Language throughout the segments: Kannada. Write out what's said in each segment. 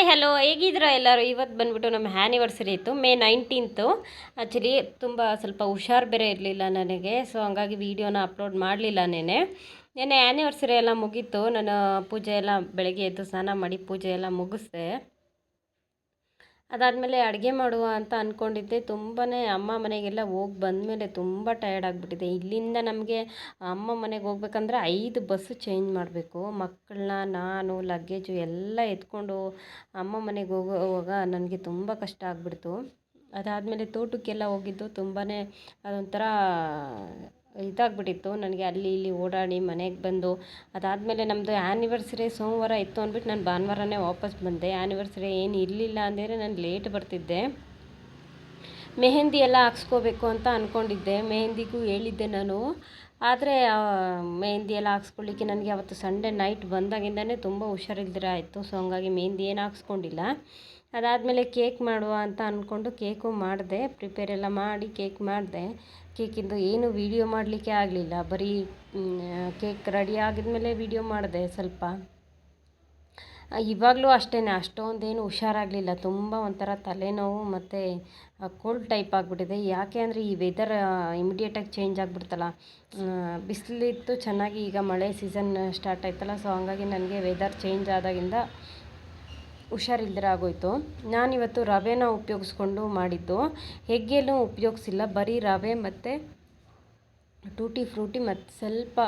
ಹಾಯ್ ಹಲೋ ಹೇಗಿದ್ದೀರಾ ಎಲ್ಲರೂ. ಇವತ್ತು ಬಂದುಬಿಟ್ಟು ನಮ್ಮ ಆ್ಯನಿವರ್ಸರಿ ಇತ್ತು, ಮೇ 19th. ಆ್ಯಕ್ಚುಲಿ ಸ್ವಲ್ಪ ಹುಷಾರು ಬೇರೆ ಇರಲಿಲ್ಲ ನನಗೆ, ಸೊ ಹಂಗಾಗಿ ವೀಡಿಯೋನ ಅಪ್ಲೋಡ್ ಮಾಡಲಿಲ್ಲ. ನೆನ್ನೆ ಆ್ಯನಿವರ್ಸರಿ ಎಲ್ಲ ಮುಗೀತು. ನಾನು ಪೂಜೆ ಎಲ್ಲ ಬೆಳಗ್ಗೆ ಎದ್ದು ಸ್ನಾನ ಮಾಡಿ ಪೂಜೆ ಎಲ್ಲ ಮುಗಿಸ್ದೆ. ಅದಾದಮೇಲೆ ಅಡುಗೆ ಮಾಡುವ ಅಂತ ಅಂದ್ಕೊಂಡಿದ್ದೆ. ತುಂಬಾ ಅಮ್ಮ ಮನೆಗೆಲ್ಲ ಹೋಗಿ ಬಂದಮೇಲೆ ತುಂಬ ಟಯರ್ಡ್ ಆಗಿಬಿಟ್ಟಿದೆ. ಇಲ್ಲಿಂದ ನಮಗೆ ಅಮ್ಮ ಮನೆಗೆ ಹೋಗ್ಬೇಕಂದ್ರೆ 5 ಬಸ್ಸು ಚೇಂಜ್ ಮಾಡಬೇಕು. ಮಕ್ಕಳನ್ನ ನಾನು ಲಗೇಜು ಎಲ್ಲ ಎತ್ಕೊಂಡು ಅಮ್ಮ ಮನೆಗೆ ಹೋಗುವಾಗ ನನಗೆ ತುಂಬ ಕಷ್ಟ ಆಗಿಬಿಡ್ತು. ಅದಾದಮೇಲೆ ತೋಟಕ್ಕೆಲ್ಲ ಹೋಗಿದ್ದು ತುಂಬಾ ಅದೊಂಥರ ಇದಾಗ್ಬಿಟ್ಟಿತ್ತು ನನಗೆ. ಅಲ್ಲಿ ಇಲ್ಲಿ ಓಡಾಡಿ ಮನೆಗೆ ಬಂದು ಅದಾದಮೇಲೆ ನಮ್ಮದು ಆ್ಯನಿವರ್ಸರಿ ಸೋಮವಾರ ಇತ್ತು ಅಂದ್ಬಿಟ್ಟು ನಾನು ಭಾನುವಾರನೇ ವಾಪಸ್ ಬಂದೆ. ಆ್ಯನಿವರ್ಸರಿ ಏನು ಇರಲಿಲ್ಲ ಅಂದರೆ ನಾನು ಲೇಟ್ ಬರ್ತಿದ್ದೆ. ಮೆಹಂದಿ ಎಲ್ಲ ಹಾಕ್ಸ್ಕೋಬೇಕು ಅಂತ ಅಂದ್ಕೊಂಡಿದ್ದೆ. ಮೆಹಂದಿಗೂ ಹೇಳಿದ್ದೆ ನಾನು. ಆದರೆ ಮೆಹಂದಿ ಎಲ್ಲ ಹಾಕ್ಸ್ಕೊಳ್ಳಿಕ್ಕೆ ನನಗೆ ಅವತ್ತು ಸಂಡೇ ನೈಟ್ ಬಂದಾಗಿಂದನೇ ತುಂಬ ಹುಷಾರಿಲ್ದಿರ ಆಯಿತು. ಸೊ ಹಂಗಾಗಿ ಮೆಹಂದಿ ಏನು ಹಾಕ್ಸ್ಕೊಂಡಿಲ್ಲ. ಅದಾದಮೇಲೆ ಕೇಕ್ ಮಾಡುವ ಅಂತ ಅಂದ್ಕೊಂಡು ಕೇಕು ಮಾಡಿದೆ. ಪ್ರಿಪೇರ್ ಎಲ್ಲ ಮಾಡಿ ಕೇಕ್ ಮಾಡಿದೆ. ಕೇಕಿಂದು ಏನು ವೀಡಿಯೋ ಮಾಡಲಿಕ್ಕೆ ಆಗಲಿಲ್ಲ. ಬರೀ ಕೇಕ್ ರೆಡಿ ಆಗಿದ್ಮೇಲೆ ವೀಡಿಯೋ ಮಾಡಿದೆ ಸ್ವಲ್ಪ. ಇವಾಗಲೂ ಅಷ್ಟೇ, ಅಷ್ಟೊಂದೇನು ಹುಷಾರಾಗಲಿಲ್ಲ. ತುಂಬ ಒಂಥರ ತಲೆನೋವು ಮತ್ತು ಕೋಲ್ಡ್ ಟೈಪ್ ಆಗಿಬಿಟ್ಟಿದೆ. ಯಾಕೆ ಅಂದರೆ ಈ ವೆದರ್ ಇಮಿಡಿಯೇಟಾಗಿ ಚೇಂಜ್ ಆಗಿಬಿಡ್ತಲ್ಲ. ಬಿಸಿಲಿತ್ತು ಚೆನ್ನಾಗಿ, ಈಗ ಮಳೆ ಸೀಸನ್ ಸ್ಟಾರ್ಟ್ ಆಯ್ತಲ್ಲ. ಸೊ ಹಂಗಾಗಿ ನನಗೆ ವೆದರ್ ಚೇಂಜ್ ಆದಾಗಿಂದ ಹುಷಾರಿಲ್ದಿರ ಆಗೋಯ್ತು. ನಾನಿವತ್ತು ರವೆನ ಉಪಯೋಗಿಸ್ಕೊಂಡು ಮಾಡಿದ್ದು. ಹೆಗ್ಗೇನು ಉಪಯೋಗಿಸಿಲ್ಲ, ಬರೀ ರವೆ ಮತ್ತು ಟೂಟಿ ಫ್ರೂಟಿ ಮತ್ತು ಸ್ವಲ್ಪ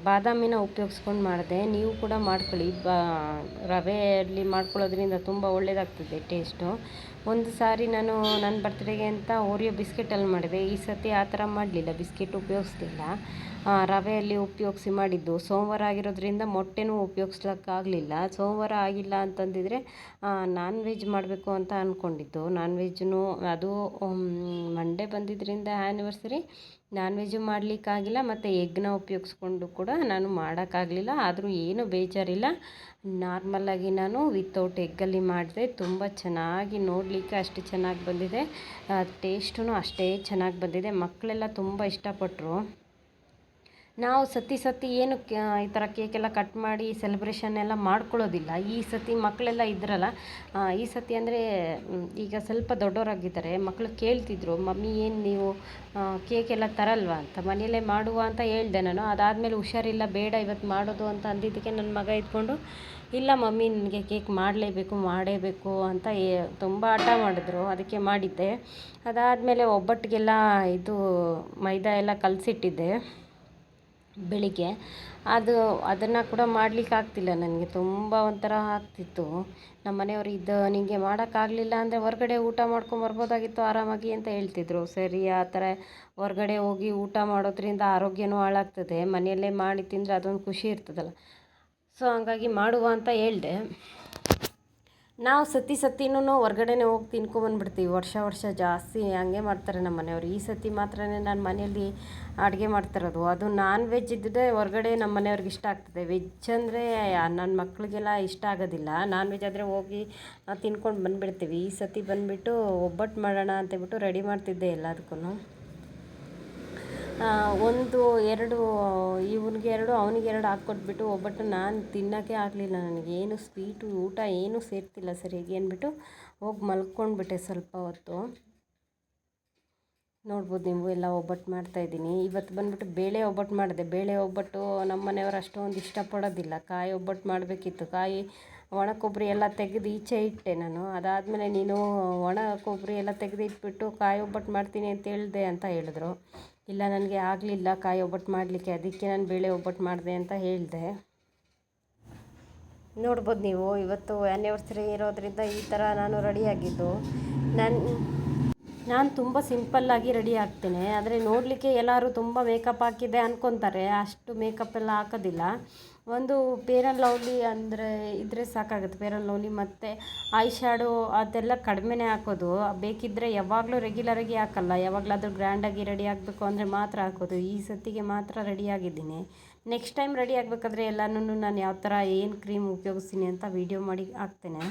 ಬಾದಾಮಿನ ಉಪಯೋಗಿಸ್ಕೊಂಡು ಮಾಡಿದೆ. ನೀವು ಕೂಡ ಮಾಡ್ಕೊಳ್ಳಿ. ರವೆಯಲ್ಲಿ ಮಾಡ್ಕೊಳ್ಳೋದ್ರಿಂದ ತುಂಬ ಒಳ್ಳೆಯದಾಗ್ತದೆ ಟೇಸ್ಟು. ಒಂದು ಸಾರಿ ನಾನು ನನ್ನ ಬರ್ತ್ಡೇಗೆ ಅಂತ ಓರಿಯೋ ಬಿಸ್ಕೆಟಲ್ಲಿ ಮಾಡಿದೆ. ಈ ಸತಿ ಆ ಥರ ಮಾಡಲಿಲ್ಲ, ಬಿಸ್ಕೆಟ್ ಉಪಯೋಗಿಸ್ಲಿಲ್ಲ, ರವೆಯಲ್ಲಿ ಉಪಯೋಗಿಸಿ ಮಾಡಿದ್ದು. ಸೋಮವಾರ ಆಗಿರೋದ್ರಿಂದ ಮೊಟ್ಟೆನೂ ಉಪಯೋಗಿಸ್ಲಿಕ್ಕಾಗಲಿಲ್ಲ. ಸೋಮವಾರ ಆಗಿಲ್ಲ ಅಂತಂದಿದ್ರೆ ನಾನ್ ವೆಜ್ ಮಾಡಬೇಕು ಅಂತ ಅಂದ್ಕೊಂಡಿದ್ದು. ನಾನ್ ವೆಜ್ಜೂ ಅದು ಮಂಡೇ ಬಂದಿದ್ದರಿಂದ ಆ್ಯನಿವರ್ಸರಿ ನಾನ್ ವೆಜ್ಜು ಮಾಡಲಿಕ್ಕಾಗಿಲ್ಲ, ಮತ್ತು ಎಗ್ನ ಉಪಯೋಗಿಸ್ಕೊಂಡು ಕೂಡ ನಾನು ಮಾಡೋಕ್ಕಾಗಲಿಲ್ಲ. ಆದರೂ ಏನೂ ಬೇಜಾರಿಲ್ಲ. ನಾರ್ಮಲಾಗಿ ನಾನು ವಿತೌಟ್ ಎಗ್ಗಲ್ಲಿ ಮಾಡಿದೆ. ತುಂಬ ಚೆನ್ನಾಗಿ, ನೋಡಲಿಕ್ಕೆ ಅಷ್ಟು ಚೆನ್ನಾಗಿ ಬಂದಿದೆ, ಟೇಸ್ಟೂ ಅಷ್ಟೇ ಚೆನ್ನಾಗಿ ಬಂದಿದೆ. ಮಕ್ಕಳೆಲ್ಲ ತುಂಬ ಇಷ್ಟಪಟ್ಟರು. ನಾವು ಸತಿ ಏನು ಈ ಥರ ಕೇಕೆಲ್ಲ ಕಟ್ ಮಾಡಿ ಸೆಲೆಬ್ರೇಷನ್ ಎಲ್ಲ ಮಾಡ್ಕೊಳ್ಳೋದಿಲ್ಲ. ಈ ಸತಿ ಮಕ್ಕಳೆಲ್ಲ ಇದ್ರಲ್ಲ, ಈ ಸತಿ ಅಂದರೆ ಈಗ ಸ್ವಲ್ಪ ದೊಡ್ಡವರಾಗಿದ್ದಾರೆ. ಮಕ್ಕಳು ಕೇಳ್ತಿದ್ರು, ಮಮ್ಮಿ ಏನು ನೀವು ಕೇಕೆಲ್ಲ ತರಲ್ವಾ ಅಂತ. ಮನೆಯಲ್ಲೇ ಮಾಡುವ ಅಂತ ಹೇಳಿದೆ ನಾನು. ಅದಾದಮೇಲೆ ಹುಷಾರಿಲ್ಲ, ಬೇಡ ಇವತ್ತು ಮಾಡೋದು ಅಂತ ಅಂದಿದ್ದಕ್ಕೆ ನನ್ನ ಮಗ ಇದ್ಕೊಂಡು, ಇಲ್ಲ ಮಮ್ಮಿ ನನಗೆ ಕೇಕ್ ಮಾಡಲೇಬೇಕು ಅಂತ ತುಂಬ ಹಠ ಮಾಡಿದ್ರು. ಅದಕ್ಕೆ ಮಾಡಿದ್ದೆ. ಅದಾದಮೇಲೆ ಒಬ್ಬಟ್ಟಿಗೆಲ್ಲ ಇದು ಮೈದಾ ಎಲ್ಲ ಕಲಸಿಟ್ಟಿದ್ದೆ ಬೆಳಿಗ್ಗೆ. ಅದನ್ನು ಕೂಡ ಮಾಡಲಿಕ್ಕೆ ಆಗ್ತಿಲ್ಲ ನನಗೆ. ತುಂಬ ಒಂಥರ ಆಗ್ತಿತ್ತು. ನಮ್ಮ ಮನೆಯವರು ನಿನಗೆ ಮಾಡೋಕ್ಕಾಗಲಿಲ್ಲ ಅಂದರೆ ಹೊರಗಡೆ ಊಟ ಮಾಡ್ಕೊಂಬರ್ಬೋದಾಗಿತ್ತು ಆರಾಮಾಗಿ ಅಂತ ಹೇಳ್ತಿದ್ರು. ಸರಿ, ಆ ಥರ ಹೊರಗಡೆ ಹೋಗಿ ಊಟ ಮಾಡೋದ್ರಿಂದ ಆರೋಗ್ಯನೂ ಹಾಳಾಗ್ತದೆ. ಮನೆಯಲ್ಲೇ ಮಾಡಿ ತಿಂದರೆ ಅದೊಂದು ಖುಷಿ ಇರ್ತದಲ್ಲ. ಸೊ ಹಂಗಾಗಿ ಮಾಡುವ ಅಂತ ಹೇಳಿದೆ. ನಾವು ಸತಿನೂ ಹೊರ್ಗಡೆನೇ ಹೋಗಿ ತಿನ್ಕೊಂಬಂದ್ಬಿಡ್ತೀವಿ. ವರ್ಷ ಜಾಸ್ತಿ ಹಂಗೆ ಮಾಡ್ತಾರೆ ನಮ್ಮ ಮನೆಯವರು. ಈ ಸತಿ ಮಾತ್ರ ನಾನು ಮನೆಯಲ್ಲಿ ಅಡುಗೆ ಮಾಡ್ತಿರೋದು. ಅದು ನಾನ್ ವೆಜ್ ಇದ್ದರೆ ಹೊರಗಡೆ ನಮ್ಮ ಮನೆಯವ್ರಿಗೆ ಇಷ್ಟ ಆಗ್ತದೆ. ವೆಜ್ ಅಂದರೆ ನನ್ನ ಮಕ್ಕಳಿಗೆಲ್ಲ ಇಷ್ಟ ಆಗೋದಿಲ್ಲ. ನಾನ್ ವೆಜ್ ಆದರೆ ಹೋಗಿ ತಿನ್ಕೊಂಡು ಬಂದುಬಿಡ್ತೀವಿ. ಈ ಸತಿ ಬಂದುಬಿಟ್ಟು ಒಬ್ಬಟ್ಟು ಮಾಡೋಣ ಅಂತೇಳ್ಬಿಟ್ಟು ರೆಡಿ ಮಾಡ್ತಿದ್ದೆ ಎಲ್ಲದಕ್ಕೂ. 1 2 ಇವನಿಗೆ 2 ಅವನಿಗೆ 2 ಹಾಕ್ಕೊಟ್ಬಿಟ್ಟು ಒಬ್ಬಟ್ಟು ನಾನು ತಿನ್ನೋಕ್ಕೆ ಆಗಲಿಲ್ಲ. ನನಗೇನು ಸ್ವೀಟು ಊಟ ಏನೂ ಸೇರ್ತಿಲ್ಲ ಸರಿಯಾಗಿ ಅಂದ್ಬಿಟ್ಟು ಹೋಗಿ ಮಲ್ಕೊಂಡ್ಬಿಟ್ಟೆ ಸ್ವಲ್ಪ ಹೊತ್ತು. ನೋಡ್ಬೋದು ನೀವು, ಎಲ್ಲ ಒಬ್ಬಟ್ಟು ಮಾಡ್ತಾಯಿದ್ದೀನಿ. ಇವತ್ತು ಬಂದುಬಿಟ್ಟು ಬೇಳೆ ಒಬ್ಬಟ್ಟು ಮಾಡಿದೆ. ಬೇಳೆ ಒಬ್ಬಟ್ಟು ನಮ್ಮ ಮನೆಯವರು ಅಷ್ಟೊಂದು ಇಷ್ಟಪಡೋದಿಲ್ಲ. ಕಾಯಿ ಒಬ್ಬಟ್ಟು ಮಾಡಬೇಕಿತ್ತು. ಒಣ ಕೊಬ್ಬರಿ ಎಲ್ಲ ತೆಗೆದು ಈಚೆ ಇಟ್ಟೆ ನಾನು. ಅದಾದಮೇಲೆ ನೀನು ಒಣ ಕೊಬ್ಬರಿ ಎಲ್ಲ ತೆಗೆದು ಇಟ್ಬಿಟ್ಟು ಕಾಯಿ ಒಬ್ಬಟ್ಟು ಮಾಡ್ತೀನಿ ಅಂತ ಹೇಳಿದೆ ಅಂತ ಹೇಳಿದ್ರು. ಇಲ್ಲ, ನನಗೆ ಆಗಲಿಲ್ಲ ಕಾಯಿ ಒಬ್ಬಟ್ಟು ಮಾಡಲಿಕ್ಕೆ, ಅದಕ್ಕೆ ನಾನು ಬೇಳೆ ಒಬ್ಬಟ್ಟು ಮಾಡಿದೆ ಅಂತ ಹೇಳಿದೆ. ನೋಡ್ಬೋದು ನೀವು, ಇವತ್ತು ಆ್ಯನಿವರ್ಸರಿ ಇರೋದ್ರಿಂದ ಈ ಥರ ನಾನು ರೆಡಿಯಾಗಿದ್ದು. ನಾನು ತುಂಬ ಸಿಂಪಲ್ಲಾಗಿ ರೆಡಿ ಆಗ್ತೇನೆ. ಆದರೆ ನೋಡಲಿಕ್ಕೆ ಎಲ್ಲರೂ ತುಂಬ ಮೇಕಪ್ ಹಾಕಿದೆ ಅಂದ್ಕೊತಾರೆ. ಅಷ್ಟು ಮೇಕಪ್ ಎಲ್ಲ ಹಾಕೋದಿಲ್ಲ. ಒಂದು ಫೇರ್ ಆ್ಯಂಡ್ ಲವ್ಲಿ ಅಂದರೆ ಇದ್ದರೆ ಸಾಕಾಗುತ್ತೆ. ಫೇರ್ ಆ್ಯಂಡ್ ಲವ್ಲಿ ಮತ್ತು ಐ ಶ್ಯಾಡೋ ಅದೆಲ್ಲ ಕಡಿಮೆನೇ ಹಾಕೋದು. ಬೇಕಿದ್ದರೆ ಯಾವಾಗಲೂ ರೆಗ್ಯುಲರಾಗಿ ಹಾಕಲ್ಲ. ಯಾವಾಗಲಾದರೂ ಗ್ರ್ಯಾಂಡಾಗಿ ರೆಡಿ ಆಗಬೇಕು ಅಂದರೆ ಮಾತ್ರ ಹಾಕೋದು. ಈ ಸತಿಗೆ ಮಾತ್ರ ರೆಡಿಯಾಗಿದ್ದೀನಿ. ನೆಕ್ಸ್ಟ್ ಟೈಮ್ ರೆಡಿ ಆಗಬೇಕಾದ್ರೆ ಎಲ್ಲನೂ ನಾನು ಯಾವ ಥರ ಏನು ಕ್ರೀಮ್ ಉಪಯೋಗಿಸ್ತೀನಿ ಅಂತ ವೀಡಿಯೋ ಮಾಡಿ ಹಾಕ್ತೇನೆ.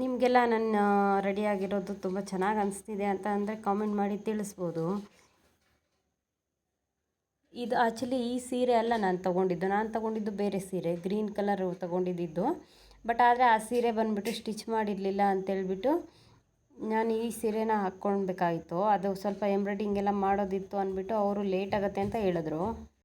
ನಿಮಗೆಲ್ಲ ನನ್ನ ರೆಡಿಯಾಗಿರೋದು ತುಂಬ ಚೆನ್ನಾಗಿ ಅನಿಸ್ತಿದೆ ಅಂತ ಅಂದರೆ ಕಾಮೆಂಟ್ ಮಾಡಿ ತಿಳಿಸ್ಬೋದು. ಇದು ಆ್ಯಕ್ಚುಲಿ ಈ ಸೀರೆ ಅಲ್ಲ ನಾನು ತೊಗೊಂಡಿದ್ದು ಬೇರೆ ಸೀರೆ, ಗ್ರೀನ್ ಕಲರ್ ತೊಗೊಂಡಿದ್ದು. ಬಟ್ ಆದರೆ ಆ ಸೀರೆ ಬಂದುಬಿಟ್ಟು ಸ್ಟಿಚ್ ಮಾಡಿರಲಿಲ್ಲ ಅಂತೇಳ್ಬಿಟ್ಟು ನಾನು ಈ ಸೀರೆನ ಹಾಕ್ಕೊಳ್ಬೇಕಾಗಿತ್ತು. ಅದು ಸ್ವಲ್ಪ ಎಂಬ್ರಾಯ್ಡಿಂಗ್ ಎಲ್ಲ ಮಾಡೋದಿತ್ತು ಅಂದ್ಬಿಟ್ಟು ಅವರು ಲೇಟ್ ಆಗುತ್ತೆ ಅಂತ ಹೇಳಿದ್ರು.